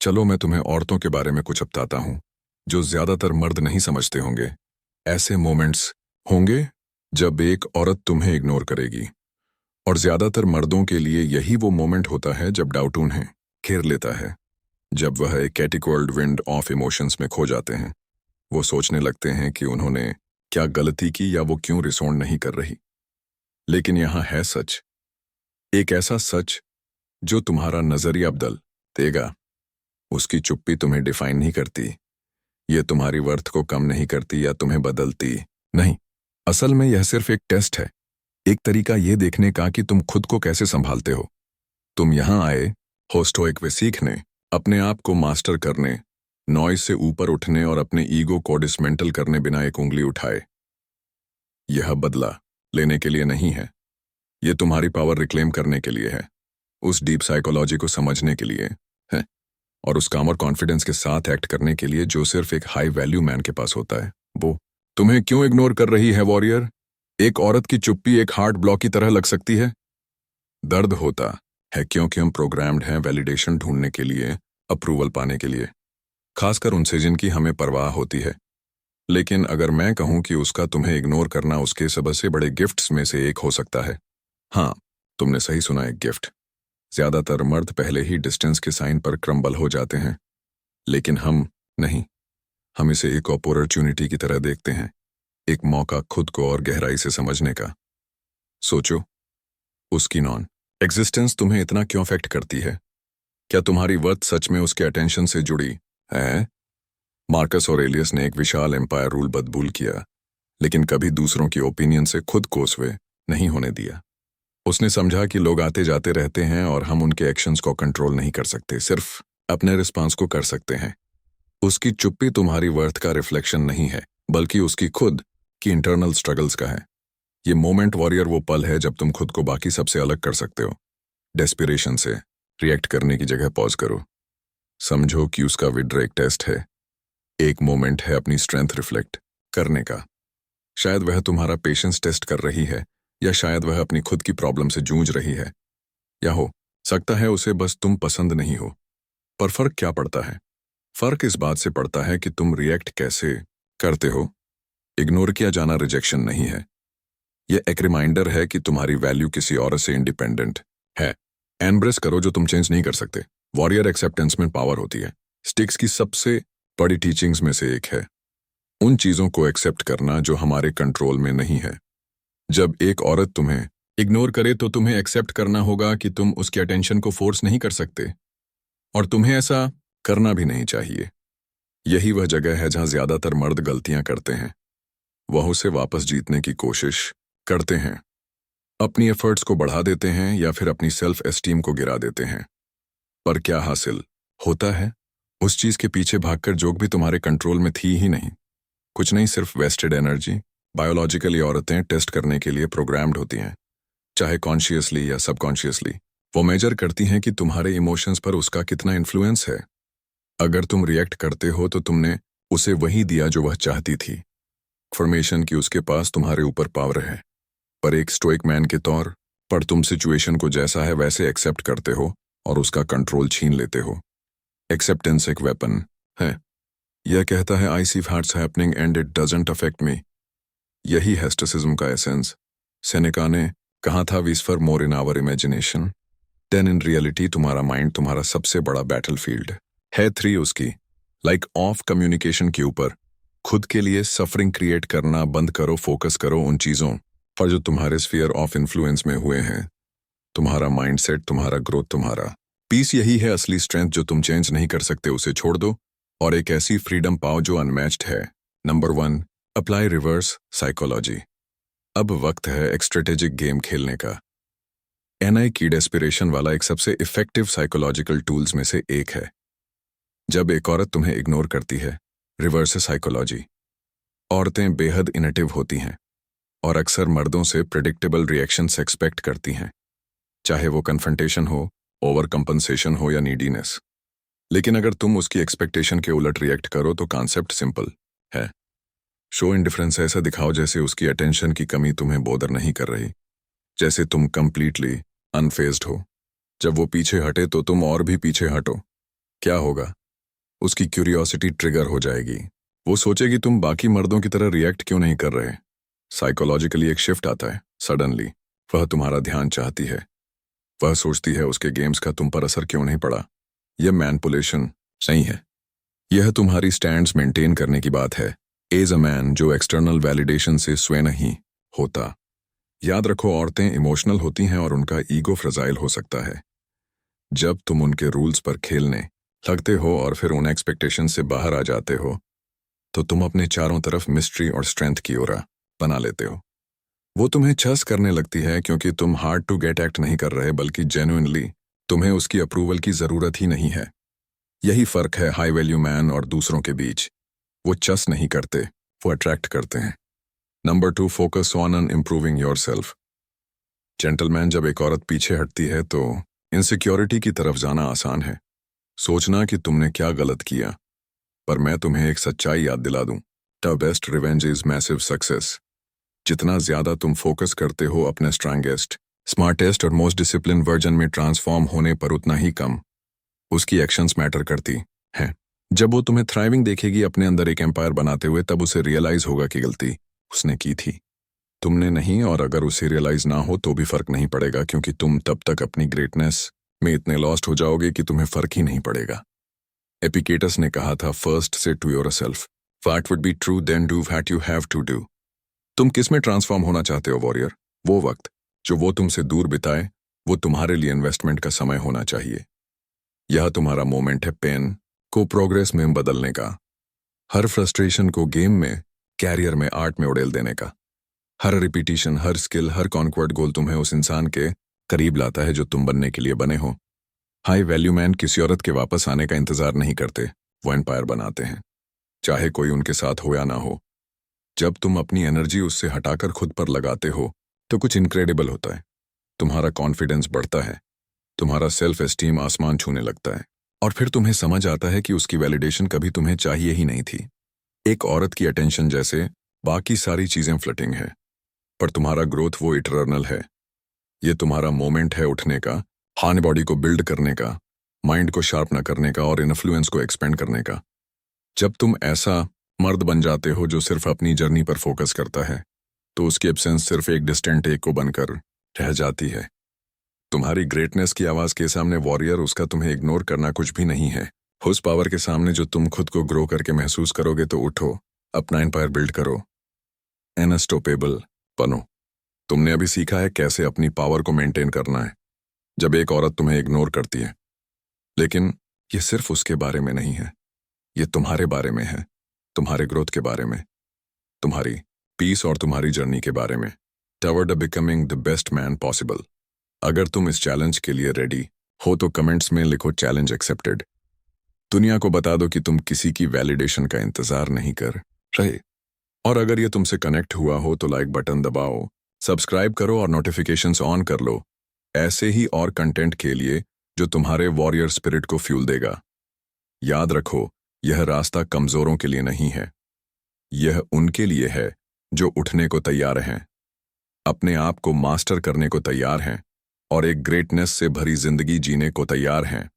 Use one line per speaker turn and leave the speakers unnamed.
चलो मैं तुम्हें औरतों के बारे में कुछ बताता हूँ जो ज्यादातर मर्द नहीं समझते होंगे। ऐसे मोमेंट्स होंगे जब एक औरत तुम्हें इग्नोर करेगी, और ज्यादातर मर्दों के लिए यही वो मोमेंट होता है जब डाउट उन्हें घेर लेता है, जब वह एक कैटिकोल्ड विंड ऑफ इमोशंस में खो जाते हैं। वो सोचने लगते हैं कि उन्होंने क्या गलती की या वो क्यों रिस्पॉन्ड नहीं कर रही। लेकिन यहाँ है सच, एक ऐसा सच जो तुम्हारा नजरिया बदल देगा। उसकी चुप्पी तुम्हें डिफाइन नहीं करती, ये तुम्हारी वर्थ को कम नहीं करती या तुम्हें बदलती नहीं। असल में यह सिर्फ एक टेस्ट है, एक तरीका ये देखने का कि तुम खुद को कैसे संभालते हो। तुम यहां आए हो स्टोइक वे सीखने, अपने आप को मास्टर करने, नॉइज से ऊपर उठने और अपने ईगो को डिसमेंटल करने बिना एक उंगली उठाए। यह बदला लेने के लिए नहीं है, यह तुम्हारी पावर रिक्लेम करने के लिए है, उस डीप साइकोलॉजी को समझने के लिए है, और उस काम और कॉन्फिडेंस के साथ एक्ट करने के लिए जो सिर्फ एक हाई वैल्यू मैन के पास होता है। वो तुम्हें क्यों इग्नोर कर रही है वॉरियर? एक औरत की चुप्पी एक हार्ट ब्लॉक की तरह लग सकती है। दर्द होता है क्योंकि हम प्रोग्राम्ड हैं वैलिडेशन ढूंढने के लिए, अप्रूवल पाने के लिए, खासकर उनसे जिनकी हमें परवाह होती है। लेकिन अगर मैं कहूं कि उसका तुम्हें इग्नोर करना उसके सबसे बड़े गिफ्ट्स में से एक हो सकता है। हाँ, तुमने सही सुना, एक गिफ्ट। ज्यादातर मर्द पहले ही डिस्टेंस के साइन पर क्रम्बल हो जाते हैं, लेकिन हम नहीं। हम इसे एक अपॉर्चुनिटी की तरह देखते हैं, एक मौका खुद को और गहराई से समझने का। सोचो, उसकी नॉन एग्जिस्टेंस तुम्हें इतना क्यों अफेक्ट करती है? क्या तुम्हारी वर्थ सच में उसके अटेंशन से जुड़ी है? मार्कस ऑरेलियस ने एक विशाल एम्पायर रूल बदबूल किया, लेकिन कभी दूसरों की ओपिनियन से खुद को स्वे नहीं होने दिया। उसने समझा कि लोग आते जाते रहते हैं और हम उनके एक्शंस को कंट्रोल नहीं कर सकते, सिर्फ अपने रिस्पांस को कर सकते हैं। उसकी चुप्पी तुम्हारी वर्थ का रिफ्लेक्शन नहीं है, बल्कि उसकी खुद की इंटरनल स्ट्रगल्स का है। ये मोमेंट वॉरियर वो पल है जब तुम खुद को बाकी सबसे अलग कर सकते हो। डेस्पिरेशन से रिएक्ट करने की जगह पॉज करो, समझो कि उसका विड्रॉ एक टेस्ट है, एक मोमेंट है अपनी स्ट्रेंथ रिफ्लेक्ट करने का। शायद वह तुम्हारा पेशेंस टेस्ट कर रही है, या शायद वह अपनी खुद की प्रॉब्लम से जूझ रही है, या हो सकता है उसे बस तुम पसंद नहीं हो। पर फर्क क्या पड़ता है? फर्क इस बात से पड़ता है कि तुम रिएक्ट कैसे करते हो। इग्नोर किया जाना रिजेक्शन नहीं है, यह एक रिमाइंडर है कि तुम्हारी वैल्यू किसी और से इंडिपेंडेंट है। एम्ब्रेस करो जो तुम चेंज नहीं कर सकते। वॉरियर एक्सेप्टेंस में पावर होती है। स्टिक्स की सबसे बड़ी टीचिंग्स में से एक है उन चीजों को एक्सेप्ट करना जो हमारे कंट्रोल में नहीं है। जब एक औरत तुम्हें इग्नोर करे तो तुम्हें एक्सेप्ट करना होगा कि तुम उसके अटेंशन को फोर्स नहीं कर सकते, और तुम्हें ऐसा करना भी नहीं चाहिए। यही वह जगह है जहां ज्यादातर मर्द गलतियां करते हैं। वह उसे वापस जीतने की कोशिश करते हैं, अपनी एफर्ट्स को बढ़ा देते हैं या फिर अपनी सेल्फ एस्टीम को गिरा देते हैं। पर क्या हासिल होता है? उस चीज के पीछे भागकर जो भी तुम्हारे कंट्रोल में थी ही नहीं। कुछ नहीं, सिर्फ वेस्टेड एनर्जी। बायोलॉजिकली औरतें टेस्ट करने के लिए प्रोग्राम्ड होती हैं, चाहे कॉन्शियसली या सबकॉन्शियसली। वो मेजर करती हैं कि तुम्हारे इमोशंस पर उसका कितना इन्फ्लुएंस है। अगर तुम रिएक्ट करते हो तो तुमने उसे वही दिया जो वह चाहती थी, फॉर्मेशन की उसके पास तुम्हारे ऊपर पावर है। पर एक स्टोइक मैन के तौर पर तुम सिचुएशन को जैसा है वैसे एक्सेप्ट करते हो और उसका कंट्रोल छीन लेते हो। एक्सेप्टेंस एक वेपन है। यह कहता है I see facts happening and it doesn't affect me. यही है स्टोइसिज्म का एसेंस। सेनेका ने कहा था, we suffer more in our imagination than in reality. तुम्हारा माइंड तुम्हारा सबसे बड़ा बैटलफील्ड है। 3 उसकी लाइक ऑफ कम्युनिकेशन के ऊपर खुद के लिए सफरिंग क्रिएट करना बंद करो। फोकस करो उन चीजों पर जो तुम्हारे स्फीयर ऑफ इन्फ्लुएंस में हुए हैं। तुम्हारा माइंडसेट, तुम्हारा ग्रोथ, तुम्हारा पीस, यही है असली स्ट्रेंथ। जो तुम चेंज नहीं कर सकते उसे छोड़ दो और एक ऐसी फ्रीडम पाओ जो अनमैच्ड है। Number 1, apply reverse psychology. अब वक्त है एक स्ट्रेटेजिक गेम खेलने का। एनआई की डेस्पिरेशन वाला एक सबसे इफेक्टिव साइकोलॉजिकल टूल्स में से एक है। जब एक औरत तुम्हें इग्नोर करती है, रिवर्स साइकोलॉजी, औरतें बेहद इनेटिव होती हैं और अक्सर मर्दों से प्रेडिक्टेबल रिएक्शंस एक्सपेक्ट करती हैं, चाहे वो कन्फ्रंटेशन हो, ओवर कंपनसेशन हो या नीडीनेस। लेकिन अगर तुम उसकी एक्सपेक्टेशन के उलट रिएक्ट करो तो कॉन्सेप्ट सिंपल है। Show indifference. ऐसा दिखाओ जैसे उसकी अटेंशन की कमी तुम्हें बोदर नहीं कर रही, जैसे तुम कंप्लीटली अनफेज्ड हो। जब वो पीछे हटे तो तुम और भी पीछे हटो। क्या होगा? उसकी क्यूरियोसिटी ट्रिगर हो जाएगी। वो सोचेगी तुम बाकी मर्दों की तरह रिएक्ट क्यों नहीं कर रहे। साइकोलॉजिकली एक शिफ्ट आता है सडनली। वह तुम्हारा ध्यान चाहती है। वह सोचती है उसके गेम्स का तुम पर असर क्यों नहीं पड़ा। यह मैनिपुलेशन नहीं है। यह तुम्हारी स्टैंड्स मेंटेन करने की बात है। एज अ मैन जो एक्सटर्नल वैलिडेशन से स्वय नहीं होता। याद रखो, औरतें इमोशनल होती हैं और उनका ईगो फ्रजाइल हो सकता है। जब तुम उनके रूल्स पर खेलने लगते हो और फिर उन एक्सपेक्टेशन से बाहर आ जाते हो, तो तुम अपने चारों तरफ मिस्ट्री और स्ट्रेंथ की ओरा बना लेते हो। वो तुम्हें चस करने लगती है क्योंकि तुम हार्ड टू गेट एक्ट नहीं कर रहे, बल्कि जेन्युइनली तुम्हें उसकी अप्रूवल की जरूरत ही नहीं है। यही फर्क है हाई वैल्यू मैन और दूसरों के बीच। वो चस नहीं करते, वो अट्रैक्ट करते हैं। Number 2, focus on an improving your self. Gentleman जब एक औरत पीछे हटती है तो इनसिक्योरिटी की तरफ जाना आसान है, सोचना कि तुमने क्या गलत किया। पर मैं तुम्हें एक सच्चाई याद दिला दूं, the best revenge is massive success. जितना ज्यादा तुम फोकस करते हो अपने स्ट्रांगेस्ट, स्मार्टेस्ट और मोस्ट डिसिप्लिन वर्जन में ट्रांसफॉर्म होने पर, उतना ही कम उसकी एक्शंस मैटर करती हैं। जब वो तुम्हें थ्राइविंग देखेगी अपने अंदर एक एम्पायर बनाते हुए, तब उसे रियलाइज होगा कि गलती उसने की थी, तुमने नहीं। और अगर उसे रियलाइज ना हो तो भी फर्क नहीं पड़ेगा, क्योंकि तुम तब तक अपनी ग्रेटनेस में इतने लॉस्ट हो जाओगे कि तुम्हें फर्क ही नहीं पड़ेगा। एपिकेटस ने कहा था, first say to yourself what would be true, then do what you have to do. तुम किस में ट्रांसफॉर्म होना चाहते हो वॉरियर? वो वक्त जो वो तुमसे दूर बिताए, वो तुम्हारे लिए इन्वेस्टमेंट का समय होना चाहिए। यह तुम्हारा मोमेंट है पेन को प्रोग्रेस में बदलने का, हर फ्रस्ट्रेशन को गेम में, कैरियर में, आर्ट में उड़ेल देने का। हर रिपीटिशन, हर स्किल, हर कॉन्क्वर्ट गोल तुम्हें उस इंसान के करीब लाता है जो तुम बनने के लिए बने हो। हाई वैल्यू मैन किसी औरत के वापस आने का इंतजार नहीं करते, वो एम्पायर बनाते हैं, चाहे कोई उनके साथ हो या ना हो। जब तुम अपनी एनर्जी उससे हटाकर खुद पर लगाते हो तो कुछ इनक्रेडिबल होता है। तुम्हारा कॉन्फिडेंस बढ़ता है, तुम्हारा सेल्फ एस्टीम आसमान छूने लगता है, और फिर तुम्हें समझ आता है कि उसकी वैलिडेशन कभी तुम्हें चाहिए ही नहीं थी। एक औरत की अटेंशन जैसे बाकी सारी चीजें फ्लिटिंग है, पर तुम्हारा ग्रोथ वो इटर्नल है। ये तुम्हारा मोमेंट है उठने का, हार्न बॉडी को बिल्ड करने का, माइंड को शार्पन करने का और इन्फ्लुएंस को एक्सपेंड करने का। जब तुम ऐसा मर्द बन जाते हो जो सिर्फ अपनी जर्नी पर फोकस करता है, तो उसकी एब्सेंस सिर्फ एक डिस्टेंट एक को बनकर रह जाती है। तुम्हारी ग्रेटनेस की आवाज के सामने वॉरियर, उसका तुम्हें इग्नोर करना कुछ भी नहीं है। उस पावर के सामने जो तुम खुद को ग्रो करके महसूस करोगे, तो उठो, अपना एम्पायर बिल्ड करो, अनस्टॉपेबल बनो। तुमने अभी सीखा है कैसे अपनी पावर को मेंटेन करना है जब एक औरत तुम्हें इग्नोर करती है। लेकिन ये सिर्फ उसके बारे में नहीं है, ये तुम्हारे बारे में है, तुम्हारे ग्रोथ के बारे में, तुम्हारी पीस और तुम्हारी जर्नी के बारे में, toward becoming the best man possible. अगर तुम इस चैलेंज के लिए रेडी हो तो कमेंट्स में लिखो चैलेंज एक्सेप्टेड। दुनिया को बता दो कि तुम किसी की वैलिडेशन का इंतजार नहीं कर रहे। और अगर ये तुमसे कनेक्ट हुआ हो तो लाइक बटन दबाओ, सब्सक्राइब करो और नोटिफिकेशंस ऑन कर लो, ऐसे ही और कंटेंट के लिए जो तुम्हारे वॉरियर स्पिरिट को फ्यूल देगा। याद रखो, यह रास्ता कमजोरों के लिए नहीं है, यह उनके लिए है जो उठने को तैयार हैं, अपने आप को मास्टर करने को तैयार हैं और एक ग्रेटनेस से भरी जिंदगी जीने को तैयार हैं।